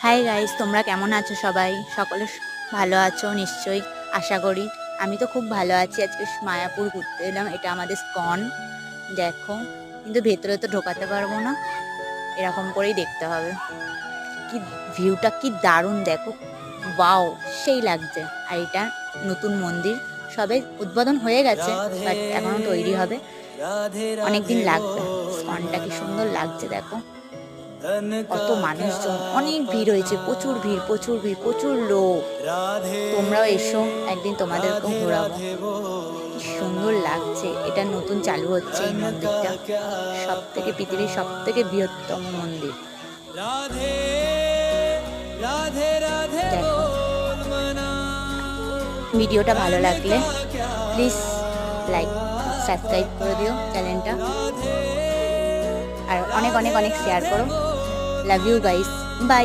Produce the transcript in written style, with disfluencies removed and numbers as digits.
Hi guys, তোমরা কেমন আছো? সবাই সকলে ভালো আছো নিশ্চয়ই, আশা করি। আমি তো খুব ভালো আছি। আজকে মায়াপুর ঘুরতে এলাম। এটা আমাদের স্কন, দেখো। কিন্তু ভেতরে তো ঢোকাতে পারবো না, এরকম করেই দেখতে হবে। কি ভিউটা কি দারুণ, দেখো। ওয়াও, সেই লাগছে। আর এটা নতুন মন্দির, সবে উদ্বোধন হয়ে গেছে, বাট এখনো তৈরি হবে, অনেকদিন লাগবে। স্কনটা কি সুন্দর লাগছে, দেখো। কত মানুষজন, অনেক ভিড় হয়েছে, প্রচুর ভিড়, প্রচুর ভিড়, প্রচুর লোক। তোমরাও এসো, একদিন তোমাদেরকেও ঘোরাবো। কি সুন্দর লাগছে। এটা নতুন চালু হচ্ছে এই মন্দিরটা, পৃথিবীর সব থেকে বৃহত্তম মন্দির। দেখো, ভিডিওটা ভালো লাগলে প্লিজ লাইক সাবস্ক্রাইব করে দিও চ্যানেলটা, আর অনেক অনেক অনেক শেয়ার করো। Love you guys, by.